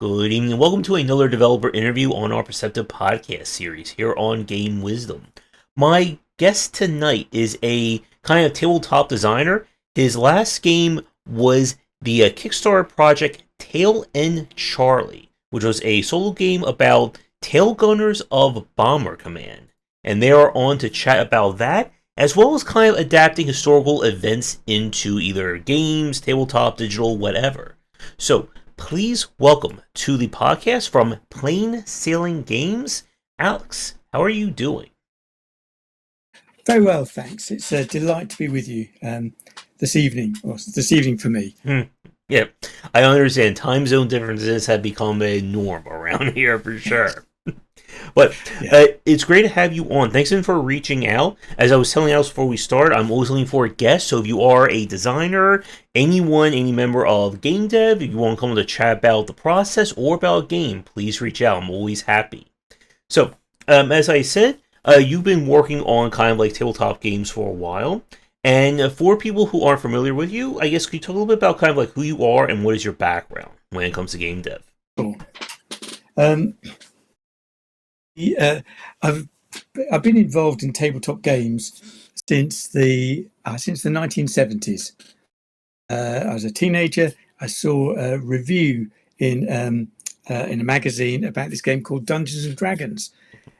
Good evening and welcome to another developer interview on our Perceptive podcast series here on Game Wisdom. My guest tonight is a kind of tabletop designer. His last game was the Kickstarter project Tail End Charlie, which was a solo game about tail gunners of Bomber Command. And they are on to chat about that, as well as kind of adapting historical events into either games, tabletop, digital, whatever. So, please welcome to the podcast from Plain Sailing Games, Alex. How are you doing? Very well, thanks. It's a delight to be with you this evening, or this evening for me. Yeah, I understand. Time zone differences have become a norm around here for sure. But it's great to have you on. Thanks again for reaching out. As I was telling Alex before we start, I'm always looking for guests. So if you are a designer, anyone, any member of game dev, if you want to come to chat about the process or about a game, please reach out. I'm always happy. So, as I said, you've been working on kind of like tabletop games for a while. And for people who aren't familiar with you, I guess could you talk a little bit about kind of like who you are and what is your background when it comes to game dev? Cool. I've been involved in tabletop games since the 1970s. I was a teenager. I saw a review in a magazine about this game called Dungeons and Dragons.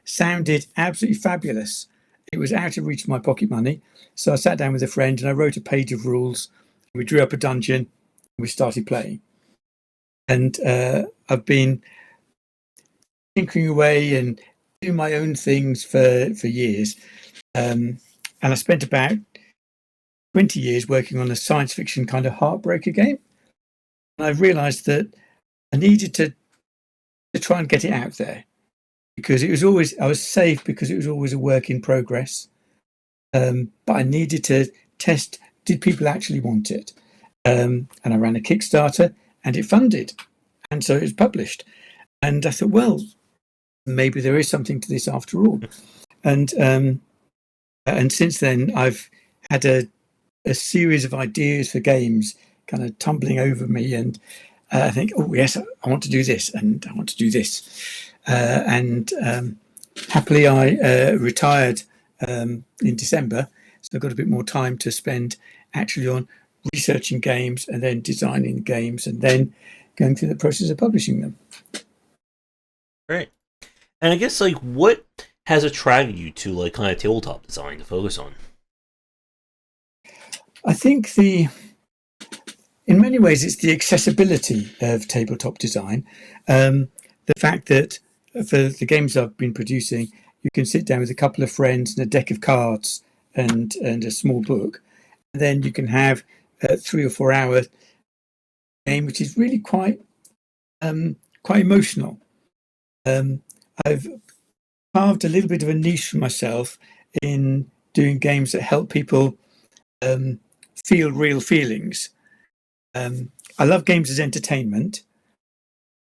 Sounded absolutely fabulous. It was out of reach of my pocket money, so I sat down with a friend and I wrote a page of rules. We drew up a dungeon and we started playing. And I've been tinkering away and doing my own things for years. And I spent about 20 years working on a science fiction kind of heartbreaker game. And I realized that I needed to try and get it out there, because I was safe because it was always a work in progress. But I needed to test, did people actually want it? And I ran a Kickstarter and it funded. And so it was published. And I thought, well, maybe there is something to this after all. And since then, I've had a series of ideas for games kind of tumbling over me. And I think, oh, yes, I want to do this and I want to do this. Happily, I retired in December. So I've got a bit more time to spend actually on researching games and then designing games and then going through the process of publishing them. Right. And I guess, like, what has attracted you to, like, kind of tabletop design to focus on? I think in many ways, it's the accessibility of tabletop design. The fact that for the games I've been producing, you can sit down with a couple of friends and a deck of cards and a small book. And then you can have a 3 or 4 hour game, which is really quite emotional. I've carved a little bit of a niche for myself in doing games that help people feel real feelings. I love games as entertainment.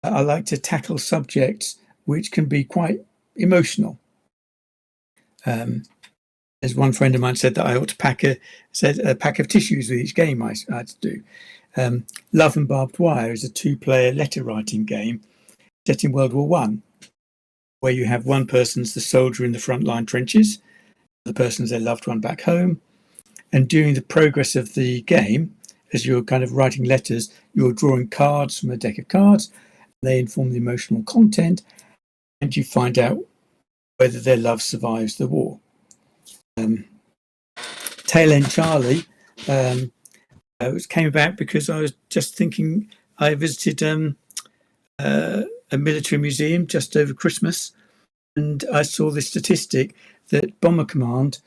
I like to tackle subjects which can be quite emotional. As one friend of mine said, that I ought to pack a pack of tissues with each game I had to do. Love and Barbed Wire is a 2-player letter writing game set in World War One, where you have one person's the soldier in the frontline trenches, the person's their loved one back home, and during the progress of the game, as you're kind of writing letters, you're drawing cards from a deck of cards. They inform the emotional content, and you find out whether their love survives the war. Tail End Charlie came about because I was just thinking. I visited a military museum just over Christmas, and I saw this statistic that Bomber Command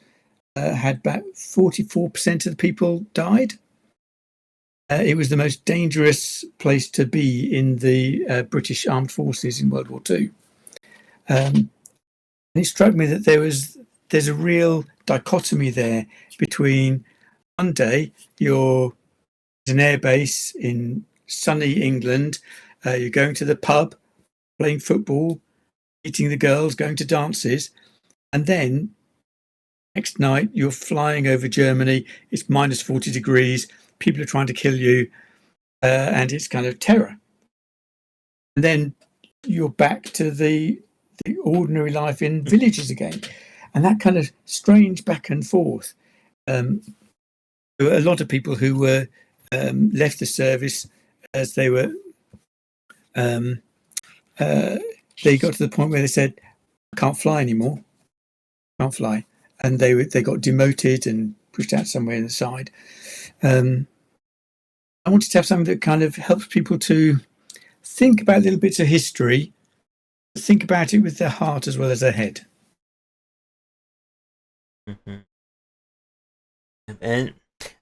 had about 44% of the people died. It was the most dangerous place to be in the British Armed Forces in World War Two. And it struck me that there's a real dichotomy there between one day you're at an air base in sunny England, you're going to the pub, playing football, meeting the girls, going to dances, and then next night you're flying over Germany, it's minus 40 degrees, people are trying to kill you, and it's kind of terror. and then you're back to the ordinary life in villages again, and that kind of strange back and forth. There were a lot of people who were left the service as they were. They got to the point where they said, "I can't fly anymore. Can't fly," and they got demoted and pushed out somewhere in the side. I wanted to have something that kind of helps people to think about little bits of history, think about it with their heart as well as their head. Mhm. And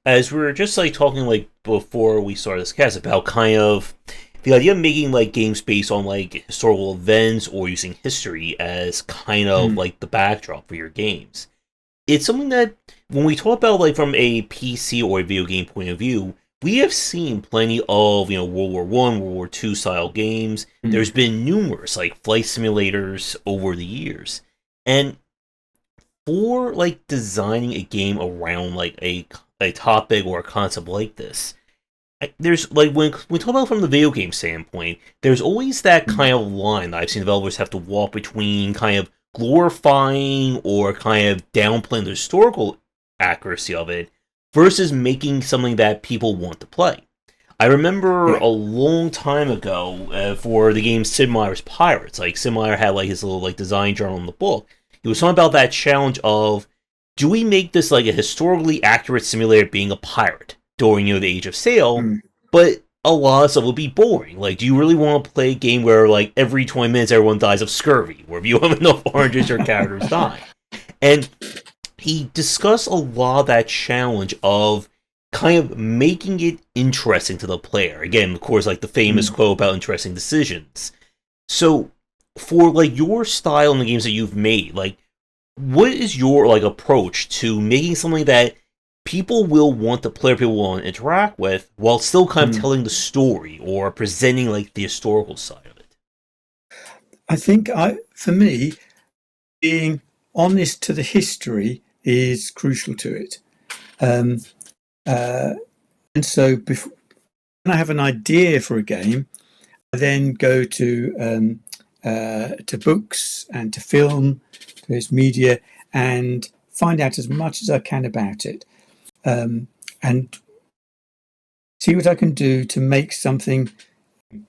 as we were just like talking like before we started this cast about kind of the idea of making like games based on like historical events or using history as kind of Mm. like the backdrop for your games. It's something that when we talk about like from a PC or a video game point of view, we have seen plenty of World War One, World War Two style games. Mm. There's been numerous like flight simulators over the years, and for like designing a game around like a topic or a concept like this, there's like when we talk about it from the video game standpoint, there's always that Mm. kind of line that I've seen developers have to walk between kind of glorifying or kind of downplaying the historical accuracy of it versus making something that people want to play. I remember Yeah. a long time ago for the game Sid Meier's Pirates. Like Sid Meier had like his little like design journal in the book. It was something about that challenge of, do we make this like a historically accurate simulator being a pirate during the Age of Sail, Mm. but a lot of stuff would be boring. Like, do you really want to play a game where like every 20 minutes everyone dies of scurvy, where if you have enough oranges your characters die? And he discussed a lot of that challenge of kind of making it interesting to the player. Again, of course, like the famous Mm. quote about interesting decisions. So, for like your style in the games that you've made, like what is your like approach to making something that people will want to play, people will want to interact with, while still kind of Mm. telling the story or presenting like the historical side of it? I think for me, being honest to the history is crucial to it. Um, uh, and so before, when I have an idea for a game, I then go to books and to film, to its media, and find out as much as I can about it, and see what I can do to make something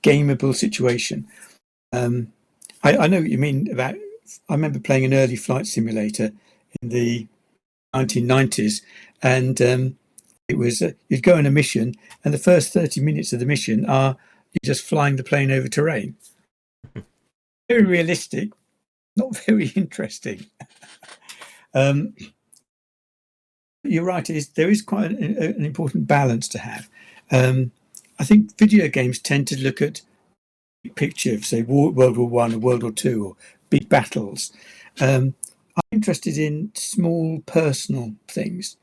gameable situation. Um, I know what you mean about. I remember playing an early flight simulator in the 1990s, and it was you'd go on a mission, and the first 30 minutes of the mission are you just flying the plane over terrain. Very realistic, not very interesting. Um, you're right. There is quite an important balance to have. Um, I think video games tend to look at big picture, say World War One or World War Two or big battles. I'm interested in small personal things.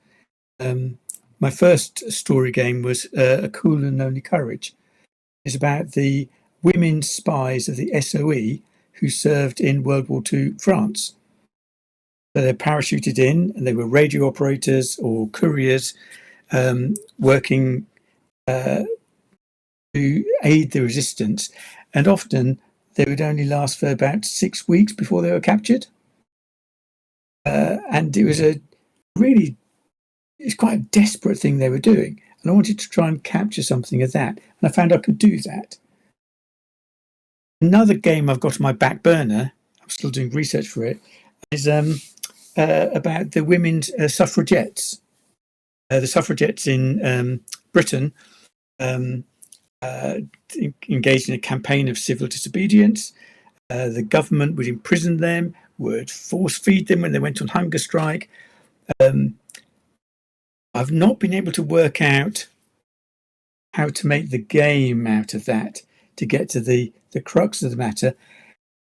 Um, my first story game was A Cool and Lonely Courage. It's about the women spies of the SOE who served in World War Two France. So they're parachuted in, and they were radio operators or couriers working to aid the resistance. And often they would only last for about 6 weeks before they were captured. And it was it's quite a desperate thing they were doing. And I wanted to try and capture something of that. And I found I could do that. Another game I've got on my back burner, I'm still doing research for it, is about the women's suffragettes. The suffragettes in Britain um, uh, engaged in a campaign of civil disobedience. The government would imprison them, would force feed them when they went on hunger strike. Um, I've not been able to work out how to make the game out of that to get to the crux of the matter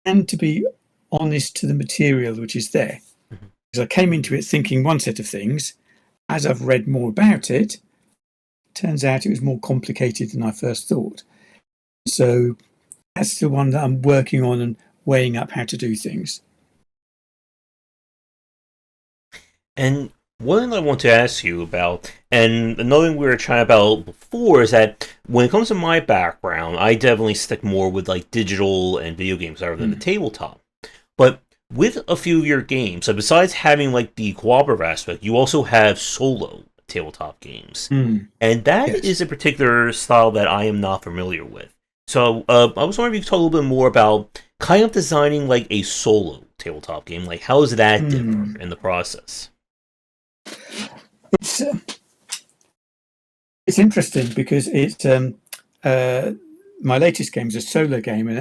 and to be honest to the material which is there. Mhm. Because I came into it thinking one set of things. As I've read more about it, turns out it was more complicated than I first thought. So that's the one that I'm working on and weighing up how to do things. And One thing I want to ask you about, and another thing we were chatting about before, is that when it comes to my background, I definitely stick more with like digital and video games rather than the Mm. tabletop. But with a few of your games, so besides having like the cooperative aspect, you also have solo tabletop games, Mm. and that Yes. is a particular style that I am not familiar with. So I was wondering if you could talk a little bit more about kind of designing like a solo tabletop game. Like, how does that differ Mm. in the process? It's uh, it's interesting because uh, my latest game is a solo game, and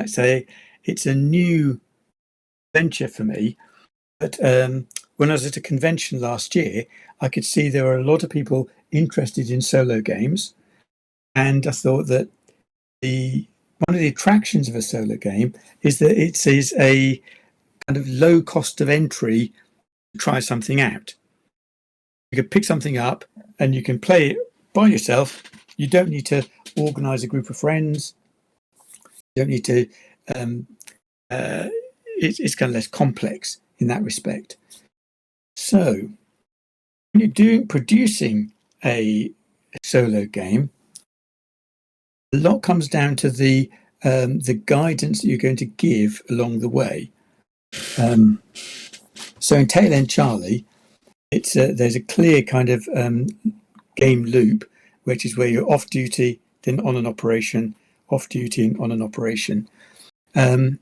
it's a new venture for me. But when I was at a convention last year, I could see there were a lot of people interested in solo games, and I thought that the one of the attractions of a solo game is that it is a kind of low cost of entry to try something out. You can pick something up and you can play it by yourself. You don't need to organize a group of friends. You don't need to. Um, it's kind of less complex in that respect. So when you're doing producing a solo game, a lot comes down to the guidance that you're going to give along the way. Um, so in Tail End Charlie, there's a clear kind of game loop, which is where you're off duty, then on an operation, off duty, and on an operation. Um,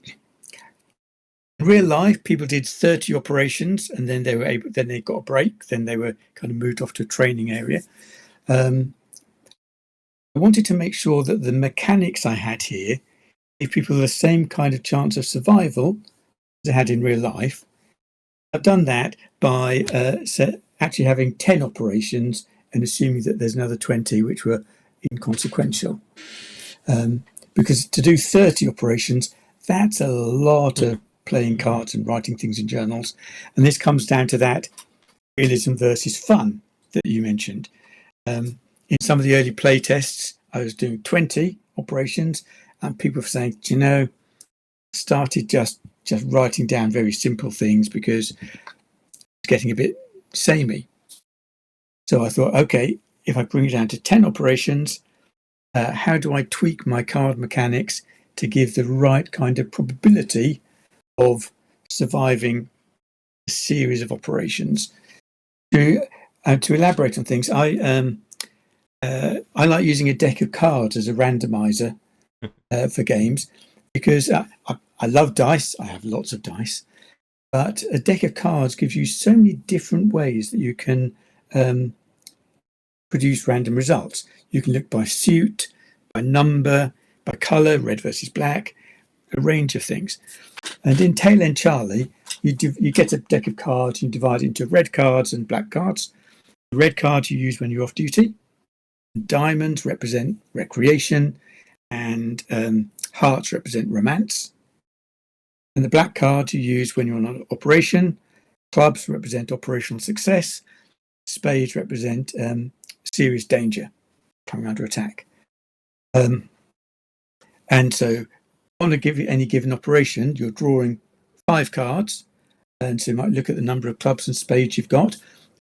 in real life, people did 30 operations, and then they got a break. Then they were kind of moved off to a training area. Um, I wanted to make sure that the mechanics I had here gave people the same kind of chance of survival as I had in real life. I've done that by actually having 10 operations and assuming that there's another 20 which were inconsequential. Um, because to do 30 operations, that's a lot of playing cards and writing things in journals. And this comes down to that realism versus fun that you mentioned. In some of the early play tests, I was doing 20 operations, and people were saying, do you know, started just writing down very simple things because it's getting a bit samey. So I thought, okay, if I bring it down to 10 operations, how do I tweak my card mechanics to give the right kind of probability of surviving a series of operations? To elaborate on things, I like using a deck of cards as a randomizer for games because I love dice. I have lots of dice, but a deck of cards gives you so many different ways that you can um, produce random results. You can look by suit, by number, by color, red versus black, a range of things. And in Tail End Charlie, you get a deck of cards, you divide it into red cards and black cards. The red cards you use when you're off duty. Diamonds represent recreation, and hearts represent romance. And the black cards you use when you're on an operation. Clubs represent operational success. Spades represent serious danger, coming under attack. Um, and so on any given operation, you're drawing 5 cards. And so you might look at the number of clubs and spades you've got,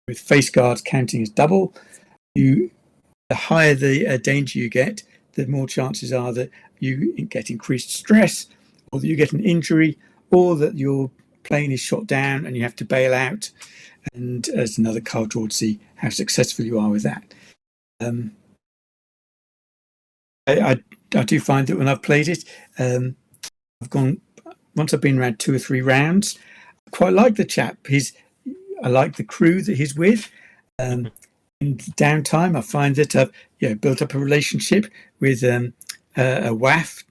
with face cards counting as double. The higher the danger you get, the more chances are that you get increased stress, or that you get an injury, or that your plane is shot down and you have to bail out. And as another card draw to see how successful you are with that. Um, I do find that when I've played it, I've gone once I've been around 2 or 3 rounds. I quite like the chap. I like the crew that he's with. In downtime, I find that I've built up a relationship with a WAF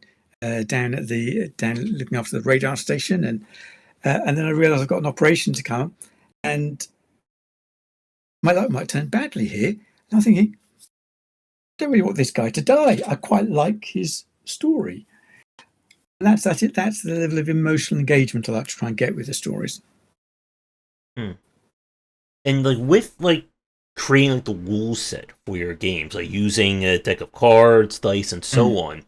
down looking after the radar station, and then I realise I've got an operation to come, and my luck might turn badly here. And I'm thinking, I don't really want this guy to die. I quite like his story. And that's it. That's the level of emotional engagement I like to try and get with the stories. Hmm. And like with like creating like the rule set for your games, like using a deck of cards, dice, and so Mm. on,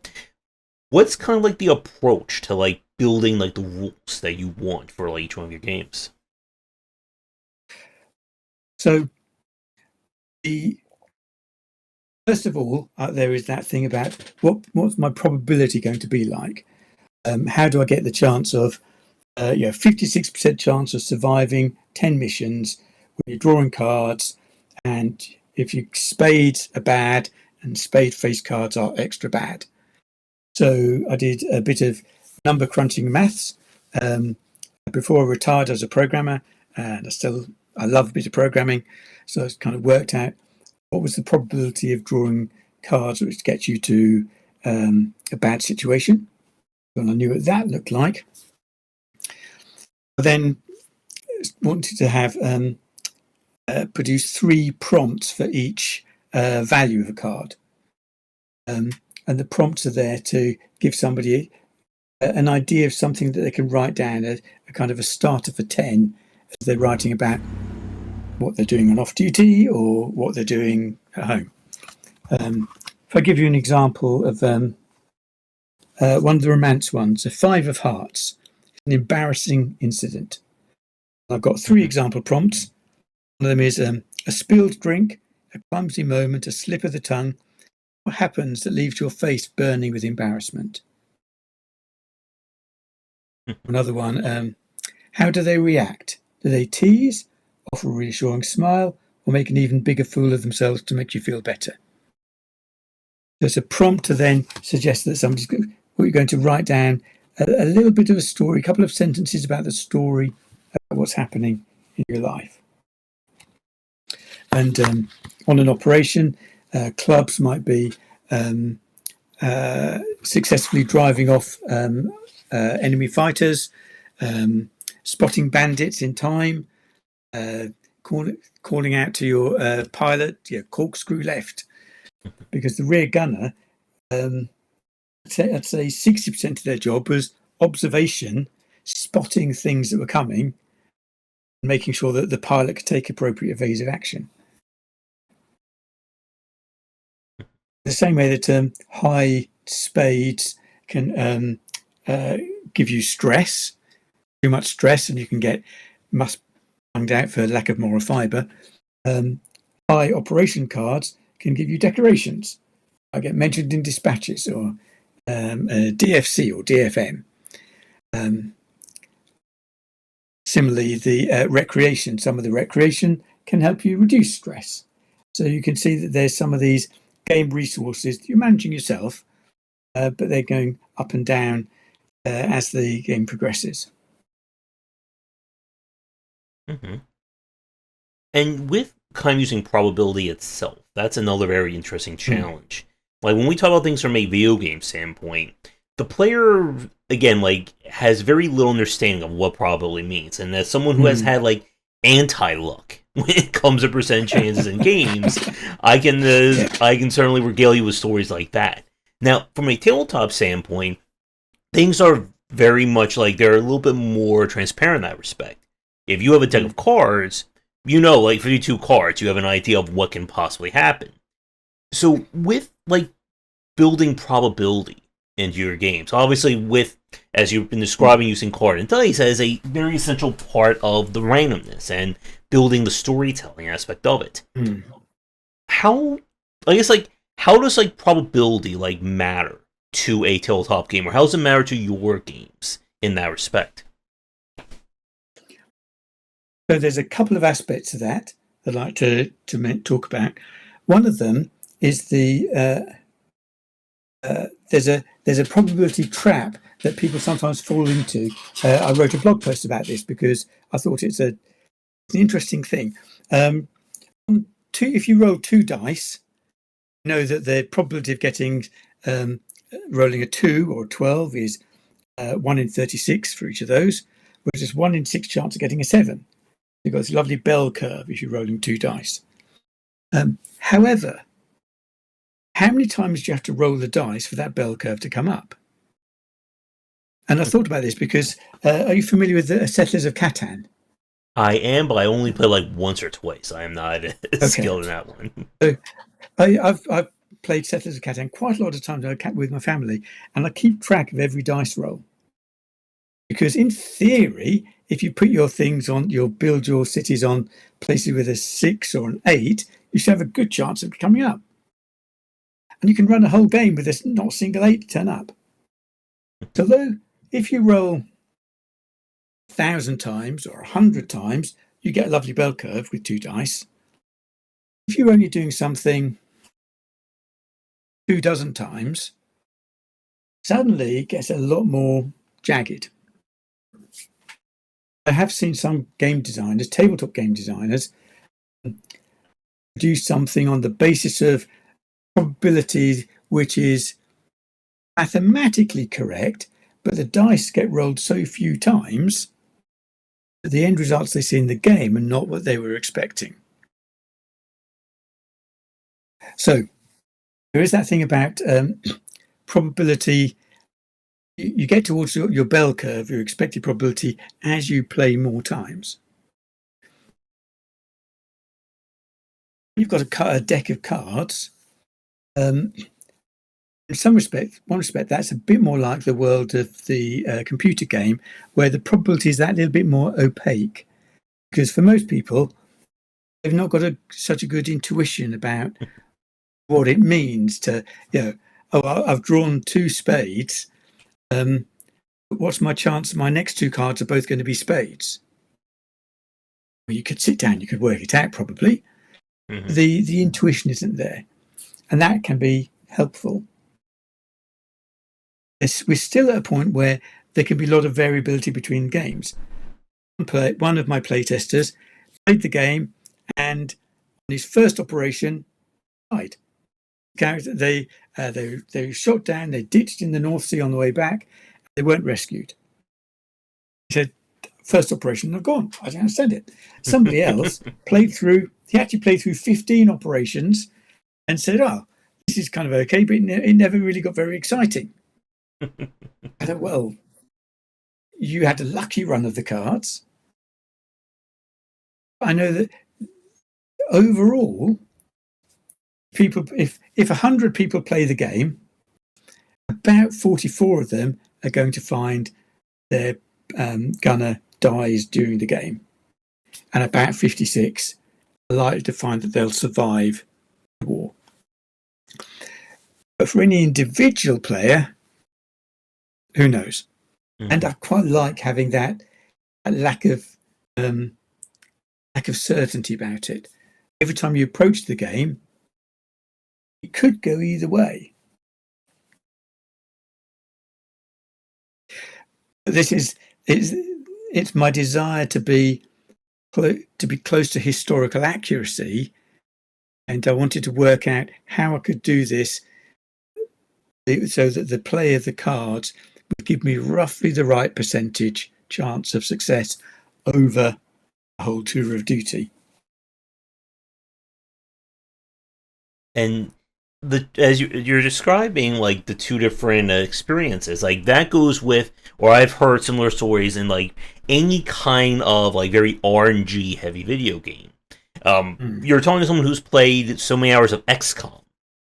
what's kind of like the approach to like building like the rules that you want for like each one of your games? So the first of all, there is that thing about what's my probability going to be like? How do I get the chance of 56% chance of surviving 10 missions when you're drawing cards, and if you spades are bad and spade face cards are extra bad. So I did a bit of number crunching maths before I retired as a programmer, and I love a bit of programming, so I kind of worked out what was the probability of drawing cards which get you to a bad situation, and I knew what that looked like. I then wanted to have produce 3 prompts for each value of a card. And the prompts are there to give somebody an idea of something that they can write down, a kind of a starter for 10 as they're writing about what they're doing on off duty or what they're doing at home. If I give you an example of one of the romance ones, a 5 of hearts, an embarrassing incident. I've got 3 example prompts. One of them is a spilled drink, a clumsy moment, a slip of the tongue. What happens that leaves your face burning with embarrassment? Another one, how do they react? Do they tease, offer a reassuring smile, or make an even bigger fool of themselves to make you feel better? There's a prompt to then suggest that you're going to write down a little bit of a story, a couple of sentences about the story, about what's happening in your life. And on an operation, clubs might be successfully driving off enemy fighters, spotting bandits in time, calling out to your pilot, corkscrew left, because the rear gunner, I'd say 60% of their job was observation, spotting things that were coming, and making sure that the pilot could take appropriate evasive action. The same way that high spades can give you stress, too much stress, and you can get bunged out for lack of moral fibre. High operation cards can give you decorations. I get mentioned in dispatches or DFC or DFM. Similarly, the recreation, some of the recreation can help you reduce stress. So you can see that there's some of these game resources that you're managing yourself, but they're going up and down as the game progresses. Mm-hmm. And with kind of using probability itself, that's another very interesting challenge. Like when we talk about things from a video game standpoint, the player again has very little understanding of what probability means, and as someone who has had anti-luck when it comes to percent chances in games, I can certainly regale you with stories like that. Now, from a tabletop standpoint, things are very much they're a little bit more transparent in that respect. If you have a deck of cards, 52 cards, you have an idea of what can possibly happen. So with building probability into your games, obviously as you've been describing, using card and dice as a very essential part of the randomness and building the storytelling aspect of it. How does probability matter to a tabletop game, or how does it matter to your games in that respect? So there's a couple of aspects to that I'd like to talk about. One of them is there's a probability trap that people sometimes fall into. I wrote a blog post about this because I thought it's an interesting thing. If you roll 2 dice, you know that the probability of getting rolling a 2 or a 12 is 1 in 36 for each of those, whereas there's 1 in 6 chance of getting a 7. You've got this lovely bell curve if you're rolling 2 dice. However, how many times do you have to roll the dice for that bell curve to come up? And I thought about this because are you familiar with the Settlers of Catan? I am, but I only play once or twice. I am not skilled in that one. So I've played Settlers of Catan quite a lot of times with my family, and I keep track of every dice roll. Because in theory, if you put your things on, you'll build your cities on places with a 6 or an 8, you should have a good chance of coming up. And you can run a whole game with this not a single 8 turn up. So though if you roll 1,000 times or 100 times, you get a lovely bell curve with 2 dice. If you're only doing something 24 times, suddenly it gets a lot more jagged. I have seen some game designers, tabletop game designers, do something on the basis of probability which is mathematically correct, but the dice get rolled so few times that the end results they see in the game are not what they were expecting. So there is that thing about probability. You get towards your bell curve, your expected probability, as you play more times. You've got a deck of cards. In one respect, that's a bit more like the world of the computer game, where the probability is that little bit more opaque. Because for most people, they've not got such a good intuition about what it means to, I've drawn 2 spades. What's my chance my next 2 cards are both going to be spades? Well, you could sit down, you could work it out probably. Mm-hmm. The intuition isn't there, and that can be helpful. We're still at a point where there can be a lot of variability between games. One of my playtesters played the game, and on his first operation, died. They shot down, they ditched in the North Sea on the way back, they weren't rescued. He said, first operation, I've gone. I don't understand it. Somebody else he actually played through 15 operations and said, oh, this is kind of okay, but it never really got very exciting. I thought, well, you had a lucky run of the cards. I know that overall, if 100 people play the game, about 44 of them are going to find their gunner dies during the game, and about 56 are likely to find that they'll survive the war. But for any individual player, who knows? Mm-hmm. And I quite like having that lack of certainty about it. Every time you approach the game, it could go either way. But it's my desire to be close to historical accuracy, and I wanted to work out how I could do this so that the play of the cards would give me roughly the right percentage chance of success over a whole tour of duty. And as you're describing, like, the 2 different experiences, like, that goes with, or I've heard similar stories in, like, any kind of, like, very RNG heavy video game. You're talking to someone who's played so many hours of XCOM,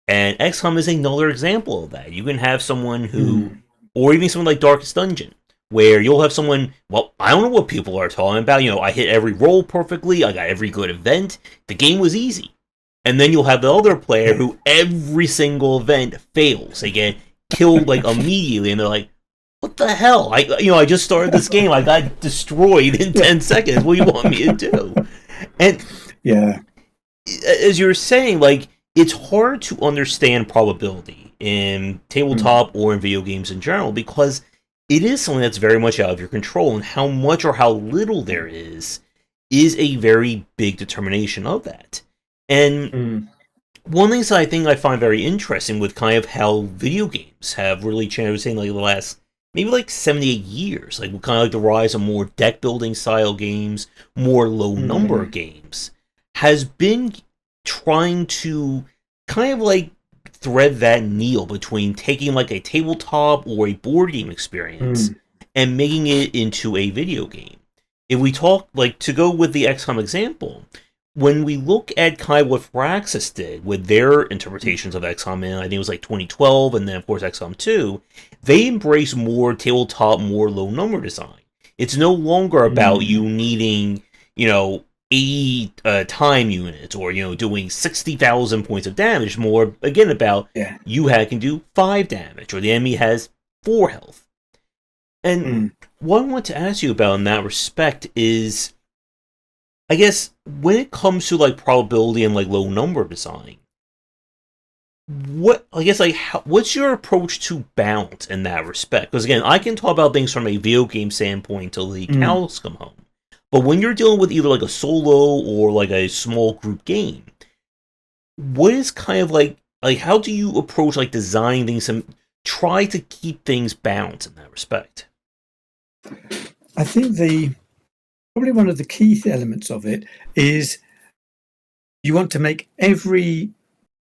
and XCOM is another example of that. You can have someone who, or even someone like Darkest Dungeon, where you'll have someone, well, I don't know what people are talking about, I hit every roll perfectly, I got every good event, the game was easy. And then you'll have the other player who every single event fails. They get killed, like, immediately, and they're like, what the hell? I just started this game, I got destroyed in 10 seconds, what do you want me to do? And yeah, as you're saying, like, it's hard to understand probability in tabletop or in video games in general, because it is something that's very much out of your control, and how much or how little there is a very big determination of that. And one of the things I think I find very interesting with kind of how video games have really changed, I was saying, like, the last maybe like 78 years, like, kind of like the rise of more deck building style games, more low number games, has been trying to kind of like thread that needle between taking like a tabletop or a board game experience and making it into a video game. If we talk, like, to go with the XCOM example, when we look at kind of what Firaxis did with their interpretations of XCOM in, I think it was like 2012, and then of course XCOM 2, they embrace more tabletop, more low number design. It's no longer about you needing, eight time units, or doing 60,000 points of damage. More again about Yeah. you can do 5 damage, or the enemy has 4 health. And what I want to ask you about in that respect is, I guess, when it comes to like probability and like low number design, what's your approach to balance in that respect? Because again, I can talk about things from a video game standpoint till the cows come home. But when you're dealing with either like a solo or like a small group game, what is kind of like how do you approach like designing things and try to keep things balanced in that respect? I think probably one of the key elements of it is you want to make every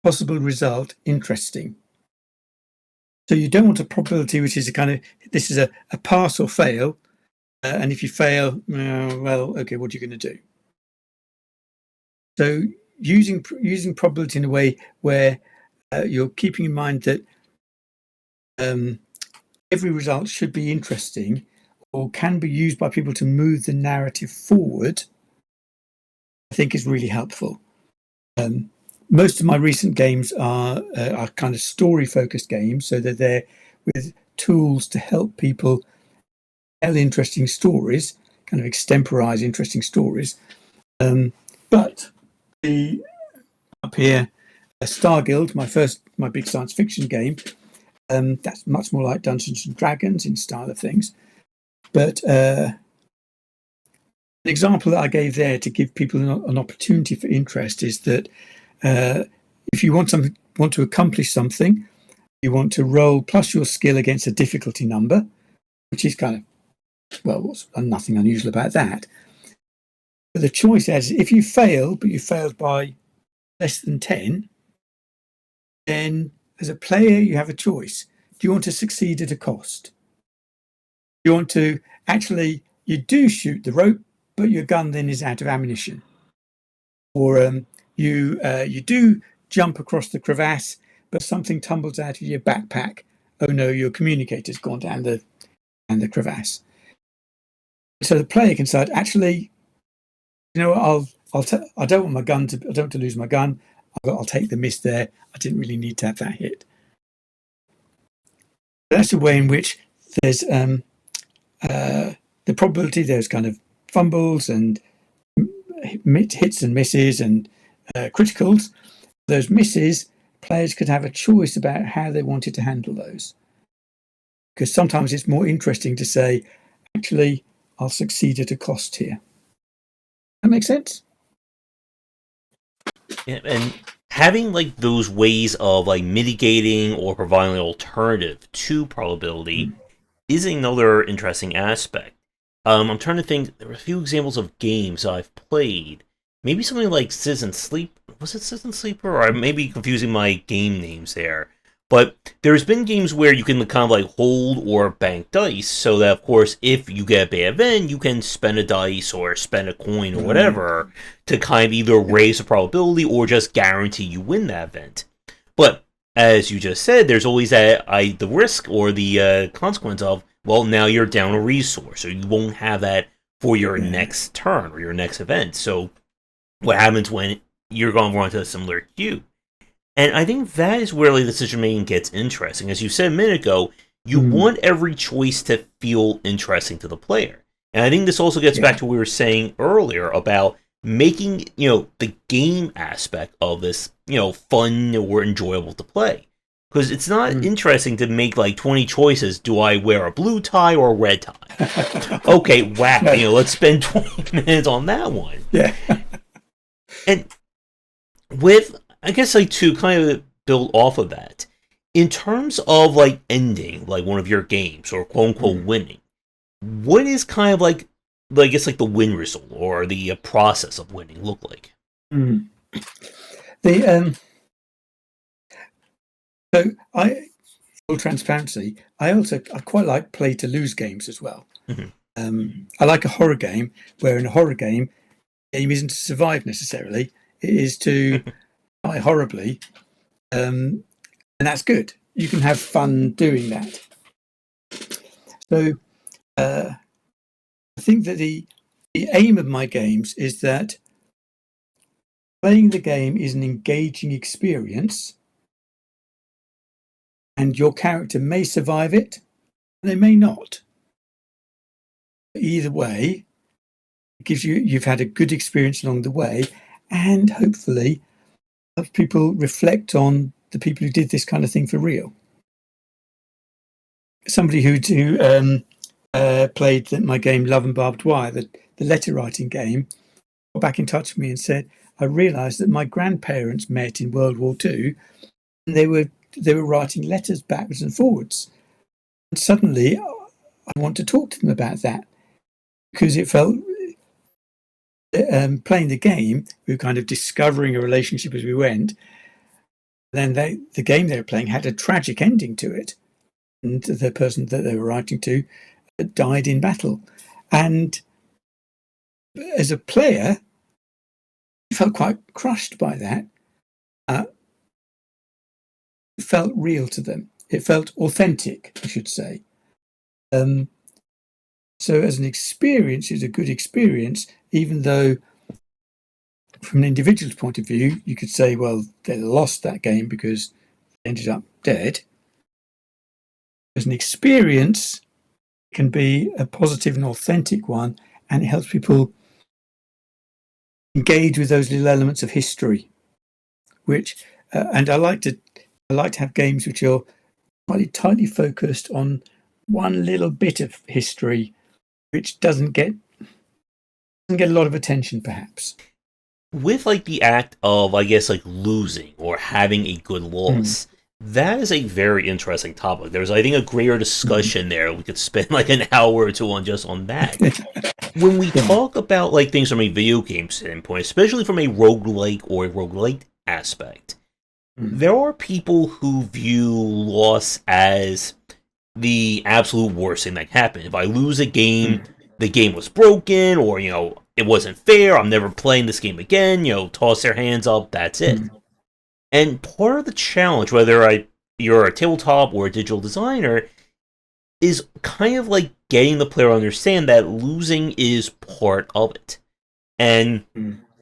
possible result interesting. So you don't want a probability which is a kind of, this is a pass or fail, and if you fail, well, okay, what are you going to do? So using probability in a way where you're keeping in mind that every result should be interesting or can be used by people to move the narrative forward, I think is really helpful. Most of my recent games are kind of story-focused games, so that they're with tools to help people tell interesting stories, kind of extemporize interesting stories. But up here, Star Guild, my big science fiction game, that's much more like Dungeons and Dragons in style of things. But an example that I gave there to give people an opportunity for interest is that if you want to accomplish something, you want to roll plus your skill against a difficulty number, which is kind of, well, nothing unusual about that. But the choice is, if you fail, but you failed by less than 10, then as a player, you have a choice. Do you want to succeed at a cost? Do you want to actually, you do shoot the rope, but your gun then is out of ammunition? Or you do jump across the crevasse, but something tumbles out of your backpack. Oh no, your communicator's gone down the crevasse. So the player can decide, actually, I don't want my gun I don't want to lose my gun. I'll take the miss there. I didn't really need to have that hit. That's a way in which there's the probability. There's kind of fumbles and hits and misses and criticals. Those misses, players could have a choice about how they wanted to handle those. Because sometimes it's more interesting to say, actually, I'll succeed at a cost here. That makes sense? Yeah, and having like those ways of like mitigating or providing an alternative to probability is another interesting aspect. I'm trying to think. There were a few examples of games I've played. Maybe something like Citizen Sleep. Was it Citizen Sleeper? Or I may be confusing my game names there. But there's been games where you can kind of like hold or bank dice, so that of course, if you get a bad event, you can spend a dice or spend a coin or whatever to kind of either raise the probability or just guarantee you win that event. But as you just said, there's always the risk or the consequence of, well, now you're down a resource, so you won't have that for your next turn or your next event. So what happens when you're going to run into a similar queue? And I think that is where like, decision making gets interesting. As you said a minute ago, you want every choice to feel interesting to the player. And I think this also gets back to what we were saying earlier about making, the game aspect of this, fun or enjoyable to play. Because it's not interesting to make like 20 choices. Do I wear a blue tie or a red tie? Okay, wow. Let's spend 20 minutes on that one. Yeah. And with, I guess, like, to kind of build off of that, in terms of like ending like one of your games or quote unquote winning, what is kind of like I guess like the win result or the process of winning look like? The so I, full transparency, I quite like play to lose games as well. I like a horror game where in a horror game, the aim isn't to survive necessarily; it is to die horribly, and that's good. You can have fun doing that. So I think that the aim of my games is that playing the game is an engaging experience, and your character may survive it, and they may not. Either way, it gives you've had a good experience along the way, and hopefully helps people reflect on the people who did this kind of thing for real. Somebody who played my game Love and Barbed Wire, the letter writing game, got back in touch with me and said, I realised that my grandparents met in World War II, and they were writing letters backwards and forwards. And suddenly, I want to talk to them about that, because it felt playing the game, we were kind of discovering a relationship as we went. Then the game they were playing had a tragic ending to it, and the person that they were writing to died in battle. And as a player, I felt quite crushed by that. It felt real to them. It felt authentic, I should say. So as an experience, it's a good experience, even though from an individual's point of view, you could say, well, they lost that game because they ended up dead. As an experience, it can be a positive and authentic one, and it helps people engage with those little elements of history, which, and I like to have games which are quite tightly focused on one little bit of history, which doesn't get a lot of attention, perhaps. With like the act of, I guess, like losing or having a good loss, that is a very interesting topic. There's, I think, a greater discussion there. We could spend like an hour or two on just on that. When we talk about like things from a video game standpoint, especially from a roguelike or a roguelite aspect, there are people who view loss as the absolute worst thing that can happen. If I lose a game, the game was broken, or, you know, it wasn't fair, I'm never playing this game again, you know, toss their hands up, that's it. And part of the challenge, whether you're a tabletop or a digital designer, is kind of like getting the player to understand that losing is part of it. And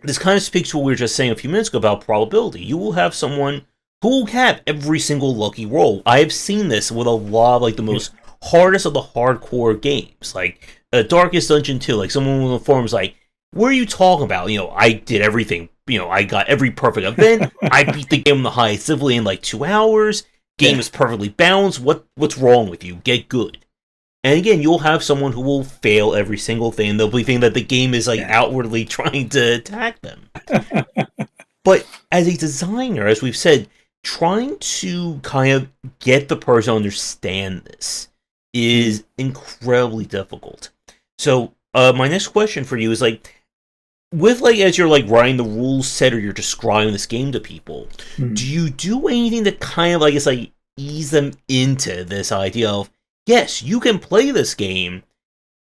this kind of speaks to what we were just saying a few minutes ago about probability. You will have someone who will have every single lucky roll. I have seen this with a lot of like the most hardest of the hardcore games, like Darkest Dungeon 2. Like someone on the forums, like, what are you talking about? You know, I did everything. You know, I got every perfect event. I beat the game on the highest difficulty in like 2 hours. Game is perfectly balanced. What's wrong with you? Get good. And again, you'll have someone who will fail every single thing. They'll be thinking that the game is like outwardly trying to attack them. But as a designer, as we've said, trying to kind of get the person to understand this is incredibly difficult. So my next question for you is like, with like as you're like writing the rules set or you're describing this game to people, do you do anything to kind of, I guess, like ease them into this idea of, yes, you can play this game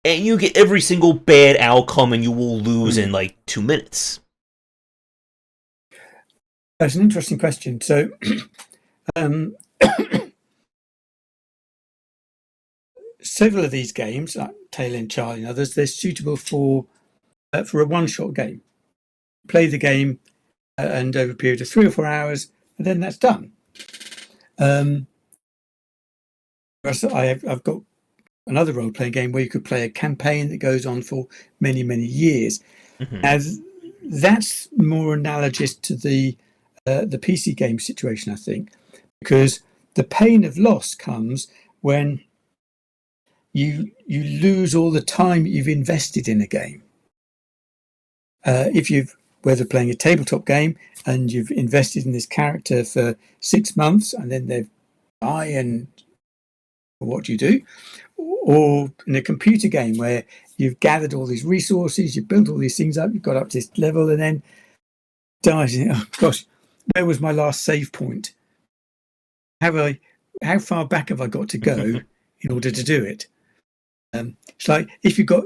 and you get every single bad outcome and you will lose in like 2 minutes? That's an interesting question. So several of these games, like Tail End Charlie and others, they're suitable for a one-shot game. Play the game and over a period of 3 or 4 hours, and then that's done. I've got another role-playing game where you could play a campaign that goes on for many, many years. As that's more analogous to the PC game situation, I think, because the pain of loss comes when you lose all the time you've invested in a game. If you've, whether playing a tabletop game and you've invested in this character for 6 months and then they die, and what do you do? Or in a computer game where you've gathered all these resources, you've built all these things up, you've got up to this level, and then dies. Oh gosh, where was my last save point? How far back have I got to go in order to do it? It's like if you've got,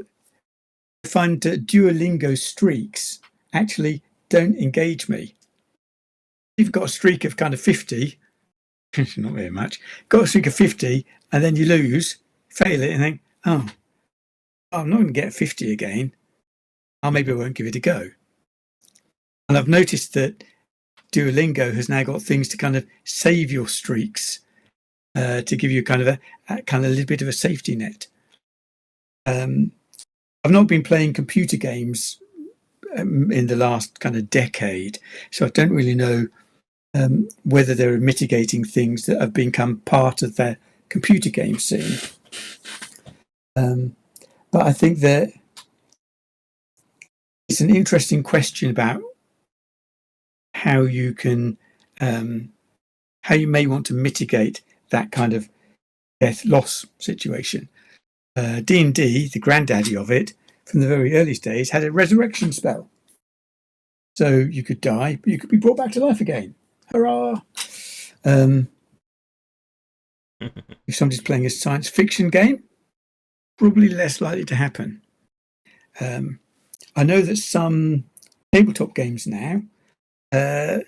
find Duolingo streaks actually don't engage me. If you've got a streak of kind of 50, not very much, got a streak of 50, and then you lose, fail it, and think, oh, I'm not going to get 50 again. maybe I won't give it a go. And I've noticed that Duolingo has now got things to kind of save your streaks, to give you kind of a little bit of a safety net. I've not been playing computer games in the last kind of decade, so I don't really know whether there are mitigating things that have become part of the computer game scene. But I think that it's an interesting question about how you can, how you may want to mitigate that kind of death loss situation. D&D, the granddaddy of it, from the very earliest days, had a resurrection spell. So you could die, but you could be brought back to life again. Hurrah! If somebody's playing a science fiction game, probably less likely to happen. I know that some tabletop games now, they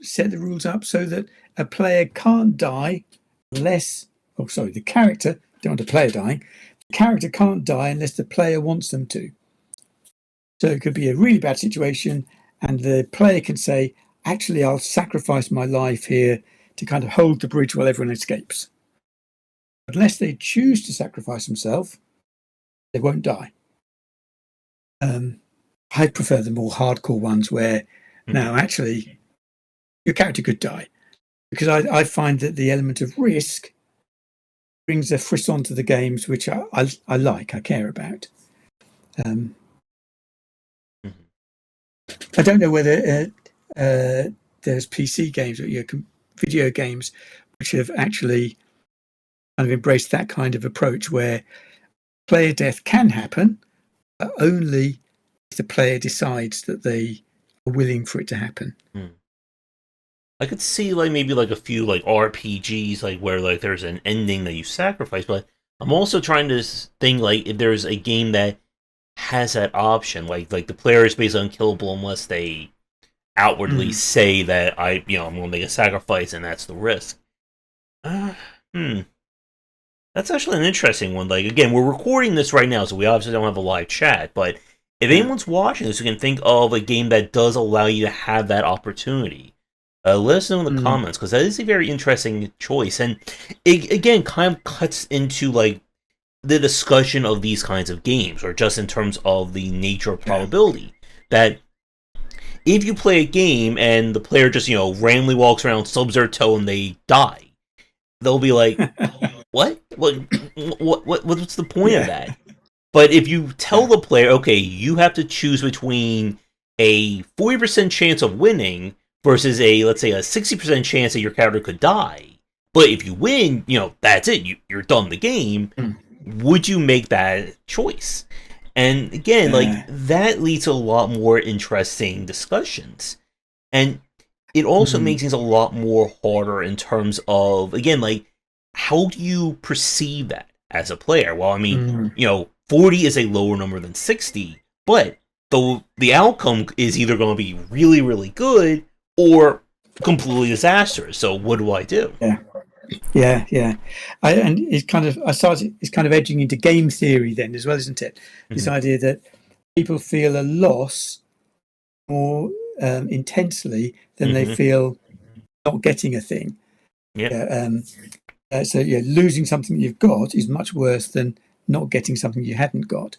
set the rules up so that a player can't die unless, the character, don't want a player dying, the character can't die unless the player wants them to. So it could be a really bad situation and the player can say, actually, I'll sacrifice my life here to kind of hold the bridge while everyone escapes. Unless they choose to sacrifice themselves, they won't die. I prefer the more hardcore ones where, now actually, your character could die. Because I find that the element of risk brings a frisson to the games, which I like, I care about. I don't know whether there's PC games or video games which have actually kind of embraced that kind of approach where player death can happen, but only if the player decides that they are willing for it to happen. I could see maybe a few RPGs where there's an ending that you sacrifice, but I'm also trying to think if there's a game that has that option, like the player is basically unkillable unless they outwardly say that I'm going to make a sacrifice and that's the risk. That's actually an interesting one. Again, we're recording this right now, so we obviously don't have a live chat, but if anyone's watching this who can think of a game that does allow you to have that opportunity, let us know in the comments, because that is a very interesting choice. And it, again, kind of cuts into, the discussion of these kinds of games, or just in terms of the nature of probability. That if you play a game and the player just, randomly walks around, stubs their toe, and they die, they'll be like, what? What's the point of that? But if you tell the player, okay, you have to choose between a 40% chance of winning versus let's say a 60% chance that your character could die, but if you win, that's it, you're done the game, would you make that choice? And again, that leads to a lot more interesting discussions. And it also makes things a lot more harder in terms of, again, how do you perceive that as a player? Well, I mean, 40 is a lower number than 60, but the outcome is either going to be really, really good or completely disastrous. So what do I do? Yeah. It's kind of edging into game theory then as well, isn't it? This idea that people feel a loss more intensely than they feel not getting a thing. So losing something you've got is much worse than not getting something you hadn't got.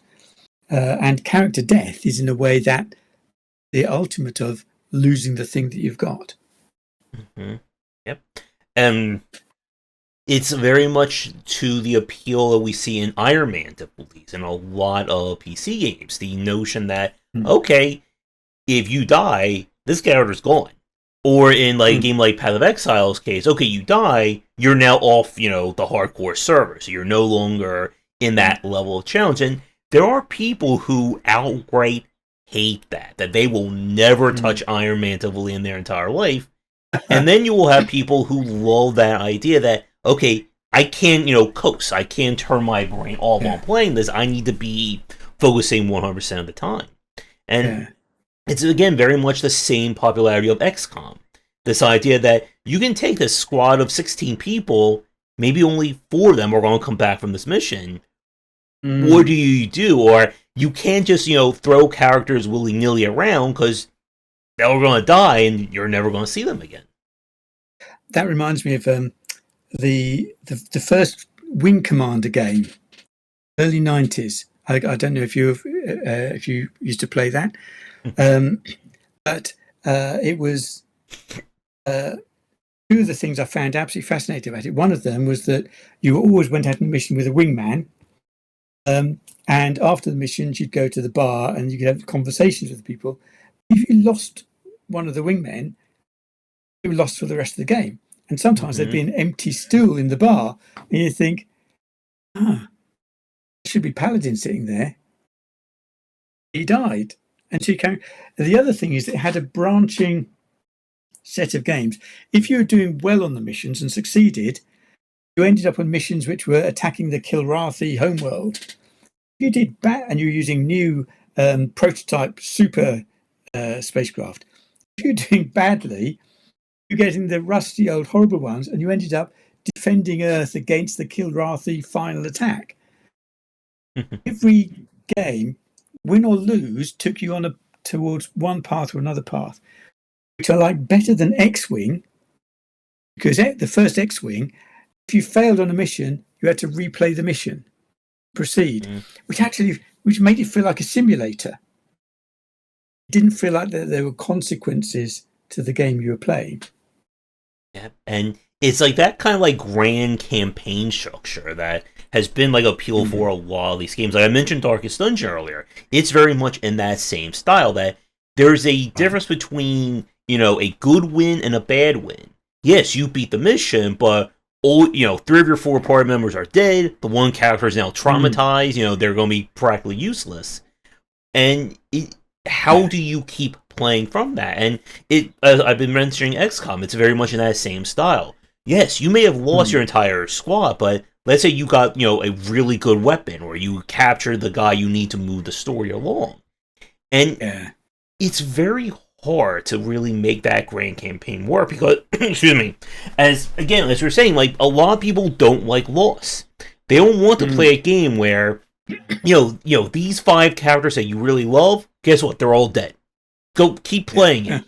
And character death is in a way that the ultimate of losing the thing that you've got. Yep. And it's very much to the appeal that we see in Iron Man difficulties and a lot of PC games. The notion that, okay, if you die, this character's gone. Or in a game like Path of Exile's case, okay, you die, you're now off, the hardcore server, so you're no longer in that level of challenge. And there are people who outright hate that they will never touch Iron Man difficulty in their entire life. And then you will have people who love that idea that, okay, I can't, coast. I can't turn my brain off while playing this. I need to be focusing 100% of the time. And it's, again, very much the same popularity of XCOM. This idea that you can take this squad of 16 people, maybe only 4 of them are going to come back from this mission, what do you do? Or you can't just, throw characters willy-nilly around because they're going to die and you're never going to see them again. That reminds me of the first Wing Commander game, early 90s. I don't know if you used to play that, but it was two of the things I found absolutely fascinating about it. One of them was that you always went out on a mission with a wingman, and after the missions, you'd go to the bar and you could have conversations with people. If you lost one of the wingmen, you were lost for the rest of the game. And sometimes there'd be an empty stool in the bar, and you think, there should be Paladin sitting there. He died. And so you can. The other thing is it had a branching set of games. If you were doing well on the missions and succeeded, you ended up on missions which were attacking the Kilrathi homeworld. If you did bad and you were using new prototype super spacecraft, if you're doing badly, you're getting the rusty old horrible ones, and you ended up defending Earth against the Kilrathi final attack. Every game, win or lose, took you on towards one path or another path, which I like better than X-Wing, because the first X-Wing, if you failed on a mission, you had to replay the mission, proceed, which made it feel like a simulator. It didn't feel like there were consequences to the game you were playing. Yeah, and it's like that kind of like grand campaign structure that has been like appeal for a lot of these games. Like I mentioned Darkest Dungeon earlier. It's very much in that same style, that there's a difference between, a good win and a bad win. Yes, you beat the mission, but all, 3 of your 4 party members are dead. The one character is now traumatized. They're going to be practically useless. And how do you keep playing from that? And I've been mentioning XCOM. It's very much in that same style. Yes, you may have lost your entire squad, but let's say you got, a really good weapon, or you captured the guy you need to move the story along. And it's very hard to really make that grand campaign work because, excuse me, as we're saying, like, a lot of people don't like loss. They don't want to play a game where, these 5 characters that you really love, guess what? They're all dead. Go keep playing it.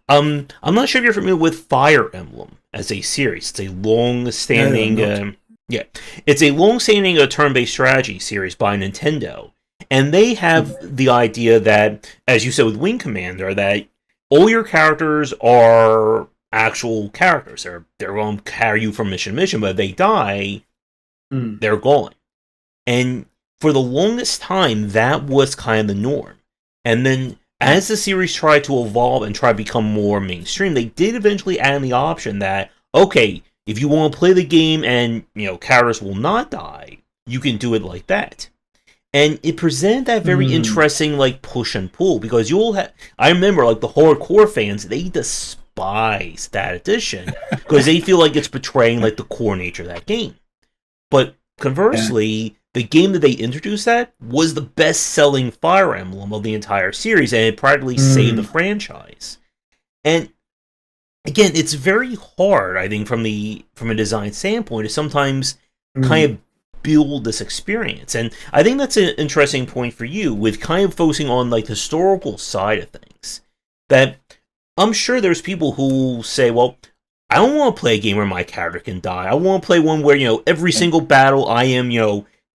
I'm not sure if you're familiar with Fire Emblem as a series. It's a long-standing, it's a long-standing turn-based strategy series by Nintendo, and they have the idea that, as you said with Wing Commander, that all your characters are actual characters. They're going to carry you from mission to mission, but if they die, they're gone. And for the longest time, that was kind of the norm. And then, as the series tried to evolve and try to become more mainstream, they did eventually add in the option that, okay, if you want to play the game and, characters will not die, you can do it like that. And it presented that very interesting, like, push and pull, because I remember, like, the hardcore fans, they despise that edition, because they feel like it's betraying, like, the core nature of that game. But, conversely, the game that they introduced that was the best-selling Fire Emblem of the entire series, and it practically saved the franchise. And again, it's very hard, I think, from a design standpoint, to sometimes kind of build this experience. And I think that's an interesting point for you, with kind of focusing on like the historical side of things. That I'm sure there's people who say, well, I don't want to play a game where my character can die. I want to play one where, every single battle I am,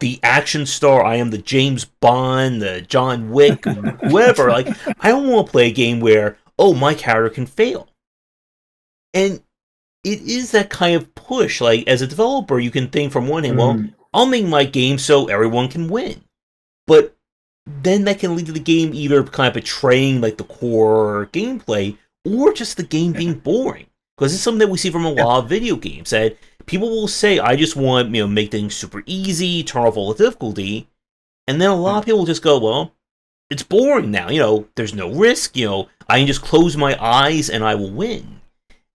the action star, I am the James Bond, the John Wick, whoever. Like, I don't want to play a game where, my character can fail. And it is that kind of push. Like, as a developer, you can think from one hand, well, I'll make my game so everyone can win. But then that can lead to the game either kind of betraying, like, the core gameplay, or just the game being boring. Because it's something that we see from a lot of video games, that people will say, I just want, make things super easy, turn off all the difficulty. And then a lot of people just go, well, it's boring now. There's no risk. I can just close my eyes and I will win.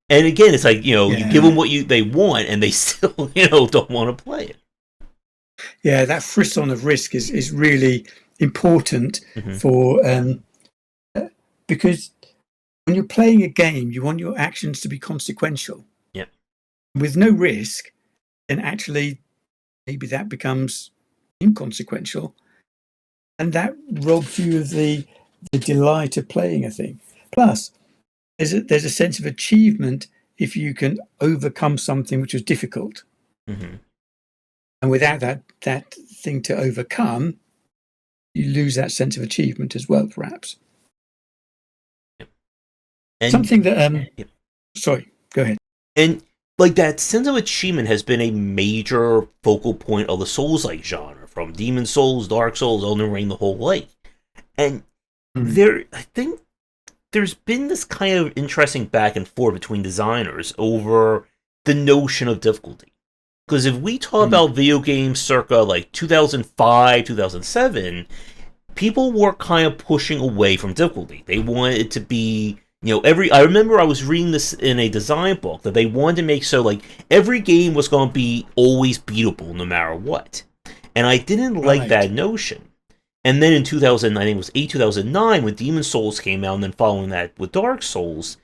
And again, it's like, you give them what they want, and they still, don't want to play it. Yeah, that frisson of risk is really important for because when you're playing a game, you want your actions to be consequential. Yeah. With no risk, then actually maybe that becomes inconsequential, and that robs you of the delight of playing a thing. Plus, there's a sense of achievement if you can overcome something which was difficult, Mm-hmm. and without that thing to overcome, you lose that sense of achievement as well, perhaps. Yep. And something that yep. Sorry, go ahead. And like that sense of achievement has been a major focal point of the Souls-like genre, from Demon Souls, Dark Souls, Elden Ring, the whole like. And I think there's been this kind of interesting back and forth between designers over the notion of difficulty. Because if we talk about video games circa like 2005, 2007, people were kind of pushing away from difficulty. They wanted it to be, I remember I was reading this in a design book that they wanted to make so like every game was going to be always beatable no matter what. And I didn't like that notion. And then in 2000, I think it was 2009, when Demon Souls came out, and then following that with Dark Souls,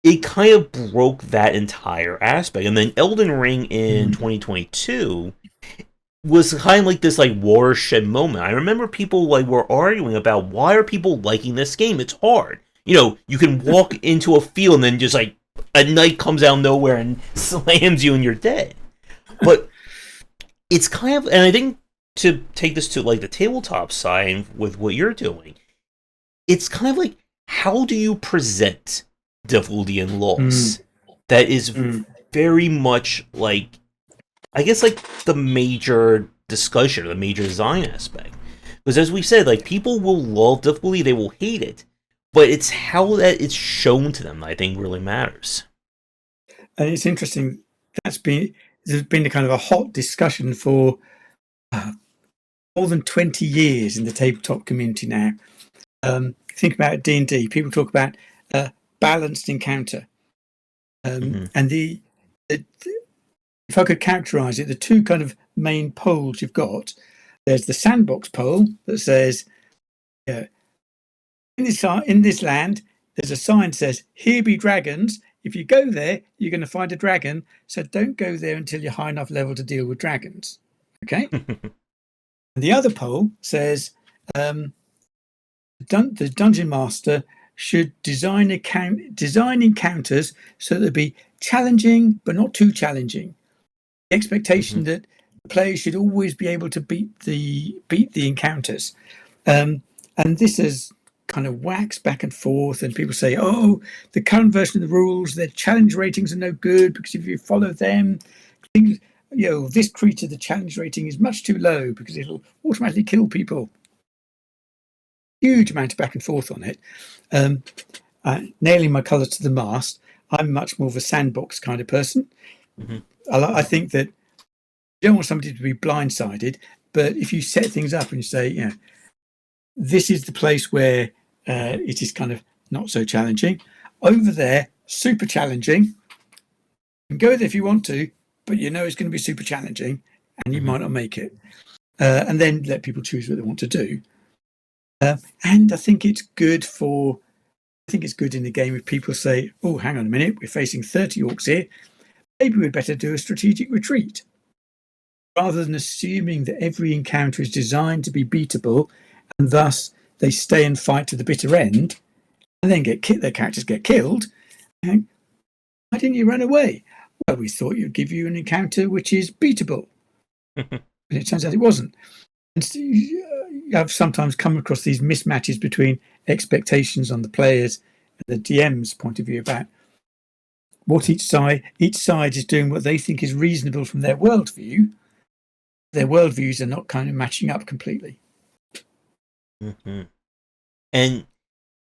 it kind of broke that entire aspect. And then Elden Ring in 2022 was kind of like this like watershed moment. I remember people like were arguing about, why are people liking this game? It's hard. You can walk into a field and then just like a knight comes out of nowhere and slams you and you're dead. But it's kind of, and I think to take this to like the tabletop side with what you're doing, it's kind of like, how do you present difficulty and loss that is very much like, I guess, like the major discussion, the major design aspect. Because as we said, like, people will love difficulty, they will hate it, but it's how that it's shown to them that I think really matters. And it's interesting, there's been a kind of a hot discussion for more than 20 years in the tabletop community now. Think about D&D. People talk about balanced encounter. And if I could characterize it, the two kind of main poles you've got, there's the sandbox pole that says, in this land, there's a sign that says, "Here be dragons. If you go there, you're going to find a dragon. So don't go there until you're high enough level to deal with dragons." Okay. And the other pole says, the dungeon master should design encounters so they'll be challenging but not too challenging. The expectation that the players should always be able to beat the encounters, and this has kind of waxed back and forth. And people say, "Oh, the current version of the rules, their challenge ratings are no good because if you follow them, things, this creature, the challenge rating is much too low because it'll automatically kill people." Huge amount of back and forth on it. Nailing my colours to the mast, I'm much more of a sandbox kind of person. I think that you don't want somebody to be blindsided, but if you set things up and you say, this is the place where it is kind of not so challenging. Over there, super challenging. You can go there if you want to, but it's going to be super challenging and you might not make it. And then let people choose what they want to do. And I think it's good in the game if people say, "Oh, hang on a minute, we're facing 30 orcs here. Maybe we'd better do a strategic retreat." Rather than assuming that every encounter is designed to be beatable and thus they stay and fight to the bitter end and then their characters get killed. Why didn't you run away? Well, we thought you'd give you an encounter which is beatable. And it turns out it wasn't. And so I've sometimes come across these mismatches between expectations on the players and the DM's point of view about what each side is doing, what they think is reasonable from their worldview. Their worldviews are not kind of matching up completely. And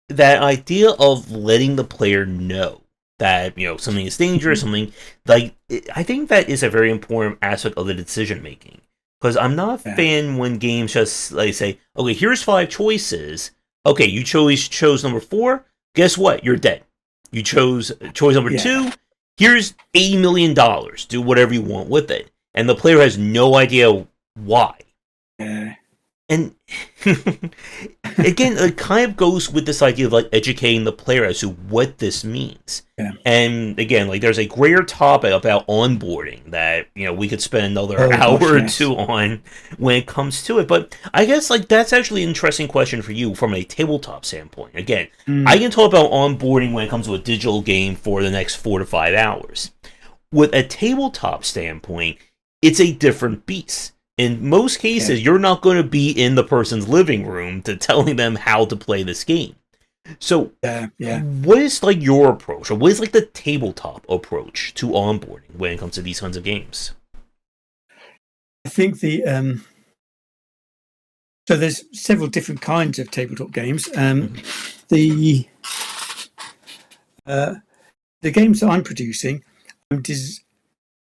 that idea of letting the player know that something is dangerous, something like, I think that is a very important aspect of the decision making. Because I'm not a fan when games just like say, "Okay, here's 5 choices. Okay, you chose number 4. Guess what? You're dead. You chose choice number 2. Here's $80 million. Do whatever you want with it." And the player has no idea why. And again, it kind of goes with this idea of like educating the player as to what this means. Yeah. And again, like there's a greater topic about onboarding that we could spend another Oh hour gosh, or yes. two on when it comes to it. But I guess like that's actually an interesting question for you from a tabletop standpoint. Again, I Mm, can talk about onboarding when it comes to a digital game for the next 4 to 5 hours. With a tabletop standpoint, it's a different beast. In most yeah. cases, you're not going to be in the person's living room to telling them how to play this game. So, Yeah. Yeah. what is like your approach, or what is like the tabletop approach to onboarding when it comes to these kinds of games? I think so there's several different kinds of tabletop games. Mhm. The uh, the games that I'm producing,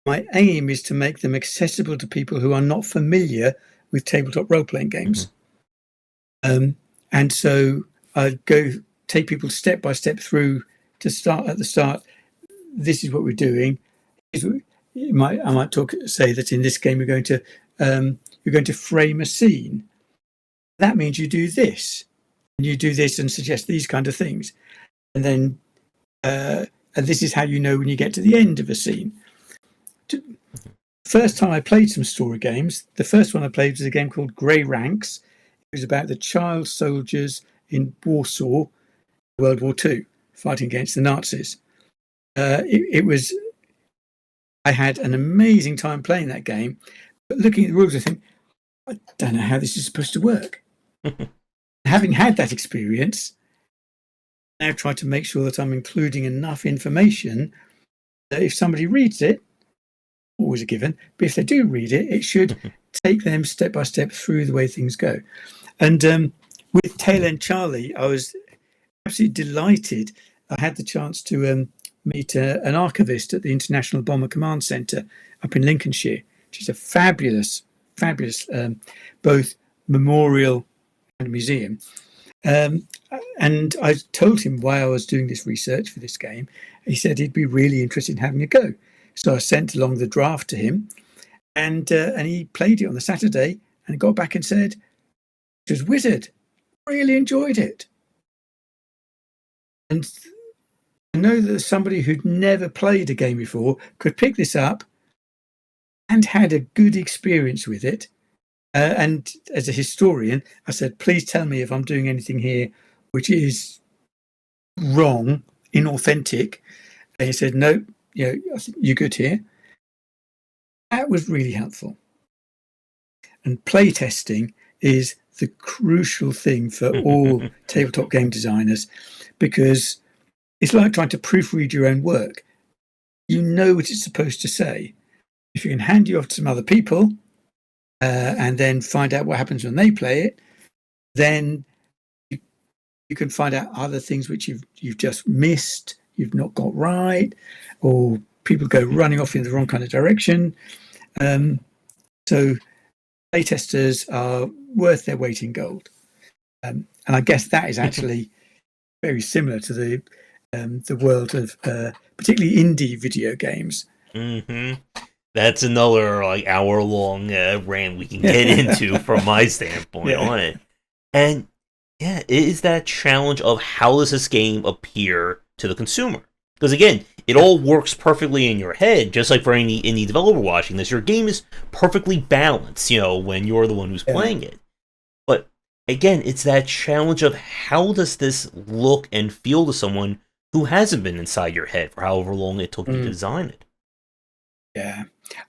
my aim is to make them accessible to people who are not familiar with tabletop role playing Mhm. games. And so I go take people step by step through to start at the start. This is what we're doing. I might say that in this game you're going to frame a scene. That means you do this, and you do this, and suggest these kind of things, and then and this is how you know when you get to the end of a scene. First time I played some story games, the first one I played was a game called Grey Ranks. It was about the child soldiers in Warsaw, World War II, fighting against the Nazis. It was I had an amazing time playing that game, but looking at the rules, I think I don't know how this is supposed to work. Having had that experience, I now try to make sure that I'm including enough information that if somebody reads it, always a given, but if they do read it, it should take them step by step through the way things go. And with Tail End Charlie, I was absolutely delighted. I had the chance to meet an archivist at the International Bomber Command Centre up in Lincolnshire, which is a fabulous both memorial and museum. Um, and I told him why I was doing this research for this game. He said he'd be really interested in having a go. So I sent along the draft to him, and he played it on the Saturday and got back and said it was wizard. Really enjoyed it. And I know that somebody who'd never played a game before could pick this up and had a good experience with it. And as a historian, I said, please tell me if I'm doing anything here which is wrong, inauthentic. And he said, no, I think you're good here. That was really helpful. And playtesting is the crucial thing for all tabletop game designers because it's like trying to proofread your own work. You know what it's supposed to say. If you can hand you off to some other people and then find out what happens when they play it, then you can find out other things which you've just missed, you've not got right, or people go running off in the wrong kind of direction. So playtesters are worth their weight in gold, and I guess that is actually very similar to the world of particularly indie video games. hmm That's another like hour long rant we can get Yeah, into from my standpoint yeah, on it. And yeah, it is that challenge of how does this game appear to the consumer? Because again, it all works perfectly in your head, just like for any developer watching this. Your game is perfectly balanced, when you're the one who's yeah. playing it. But again, it's that challenge of how does this look and feel to someone who hasn't been inside your head for however long it took you to Mm, design it. yeah.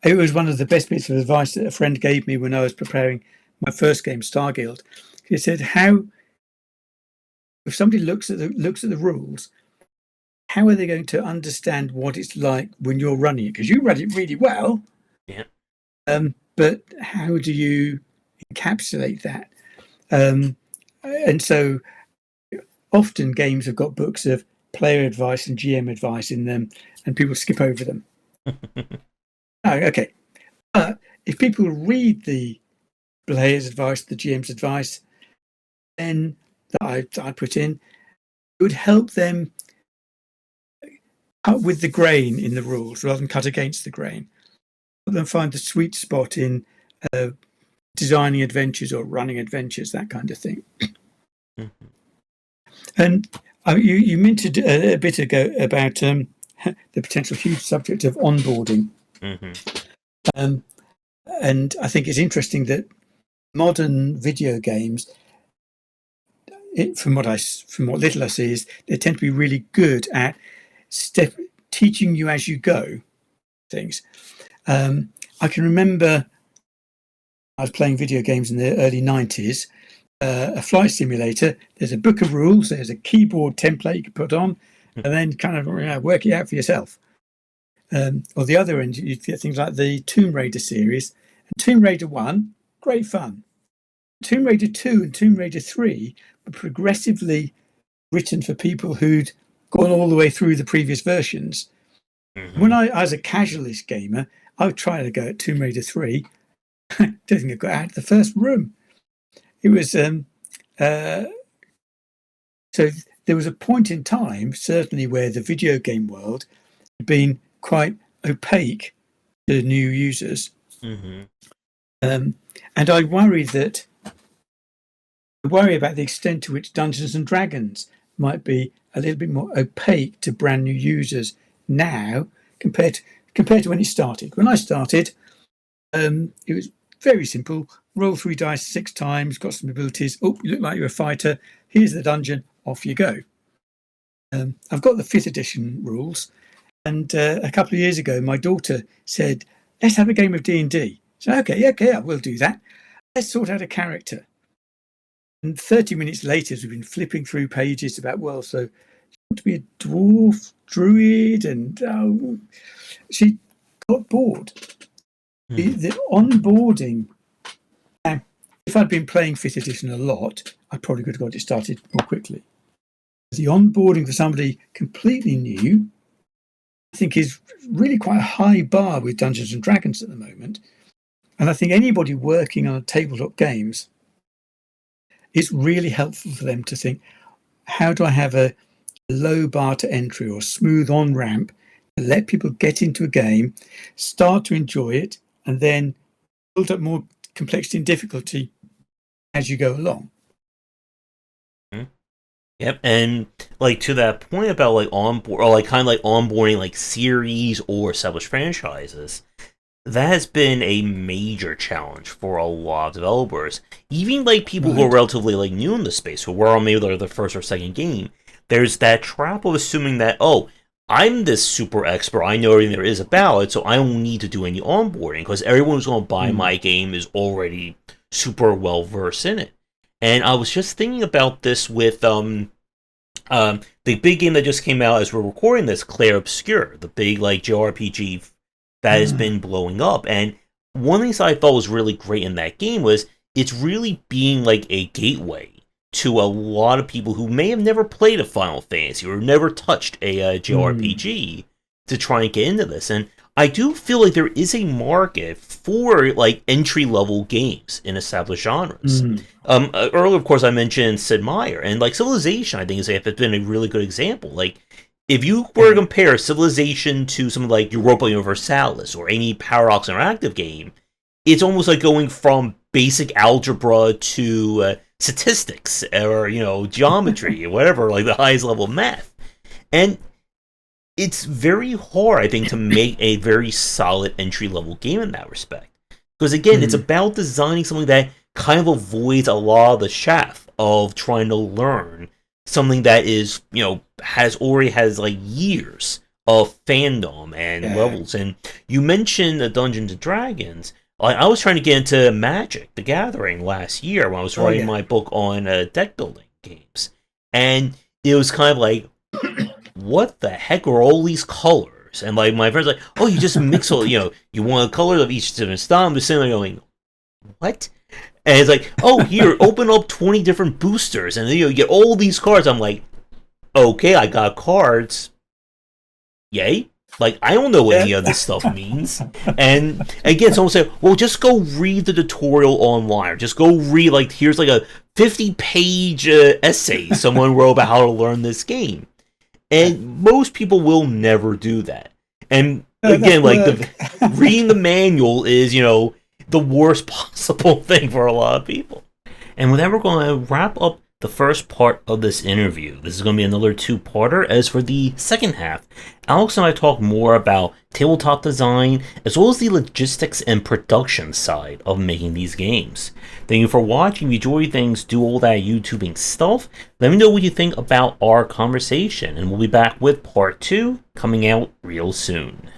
It was one of the best bits of advice that a friend gave me when I was preparing my first game, Starguild. He said, "How if somebody looks at the rules, how are they going to understand what it's like when you're running it? Because you run it really well, Yeah. but how do you encapsulate that?" Um, and so often games have got books of player advice and GM advice in them, and people skip over them. Oh, okay. But if people read the player's advice, the GM's advice, then that I put in, it would help them cut with the grain in the rules rather than cut against the grain. Help them find the sweet spot in designing adventures or running adventures, that kind of thing. Mm-hmm. And you mentioned a bit ago about the potential huge subject of onboarding. Mm-hmm. And I think it's interesting that modern video games, from what little I see, is they tend to be really good at teaching you as you go things. I can remember I was playing video games in the early 90s, a flight simulator. There's a book of rules, there's a keyboard template you can put on, and then kind of work it out for yourself. Or the other end, you get things like the Tomb Raider series. And Tomb Raider 1, great fun. Tomb Raider 2 and Tomb Raider 3 were progressively written for people who'd gone all the way through the previous versions. Mm-hmm. When I was a casualist gamer, I would try to go at Tomb Raider 3. Don't think I got out of the first room. It was so there was a point in time, certainly, where the video game world had been quite opaque to new users. Mm-hmm. And I worry about the extent to which Dungeons and Dragons might be a little bit more opaque to brand new users now compared to when it started. When I started, it was very simple. Roll 3 dice 6 times, got some abilities. Oh, you look like you're a fighter. Here's the dungeon. Off you go. I've got the 5th edition rules. And a couple of years ago, my daughter said, let's have a game of D&D. So, okay, I will do that. Let's sort out a character. And 30 minutes later, we've been flipping through pages about, well, so you want to be a dwarf, druid, and she got bored. The onboarding, now, if I'd been playing 5th edition a lot, I probably could have got it started more quickly. The onboarding for somebody completely new, I think, is really quite a high bar with Dungeons and Dragons at the moment. And I think anybody working on tabletop games, it's really helpful for them to think, how do I have a low bar to entry or smooth on ramp to let people get into a game, start to enjoy it, and then build up more complexity and difficulty as you go along. Yep, and like to that point about like onboard or like kind of like onboarding like series or established franchises, that has been a major challenge for a lot of developers. Even like people who are relatively like new in the space, who were on maybe their first or second game, there's that trap of assuming that, oh, I'm this super expert, I know everything there is about it, so I don't need to do any onboarding because everyone who's going to buy my game is already super well versed in it. And I was just thinking about this with the big game that just came out as we're recording this, Clair Obscur, the big like JRPG that has been blowing up. And one of the things I thought was really great in that game was it's really being like a gateway to a lot of people who may have never played a Final Fantasy or never touched a JRPG to try and get into this. And I do feel like there is a market for like entry-level games in established genres. Earlier, of course, I mentioned Sid Meier, and like Civilization, I think has been a really good example. Like, if you were to compare Civilization to something like Europa Universalis or any Paradox Interactive game, it's almost like going from basic algebra to statistics or geometry or whatever, like the highest level of math. And it's very hard, I think, to make a very solid entry-level game in that respect. Because, again, it's about designing something that kind of avoids a lot of the chaff of trying to learn something that is, has like years of fandom and levels. And you mentioned Dungeons and Dragons. I was trying to get into Magic: The Gathering last year when I was writing my book on deck building games. And it was kind of like, what the heck are all these colors? And like my friends like, oh, you just mix all, you want a color of each different style. I'm just sitting there going, what? And it's like, oh, here, open up 20 different boosters, and then you get all these cards. I'm like, okay, I got cards. Yay. Like, I don't know what any of this stuff means. And again, someone said, well, just go read the tutorial online. Or just go read, like, here's like a 50-page essay someone wrote about how to learn this game. And most people will never do that. And again, like, reading the manual is, the worst possible thing for a lot of people. And with that, we're going to wrap up the first part of this interview. This is going to be another two-parter. As for the second half, Alex and I talk more about tabletop design, as well as the logistics and production side of making these games. Thank you for watching. If you enjoy things, do all that YouTubing stuff. Let me know what you think about our conversation, and we'll be back with part 2 coming out real soon.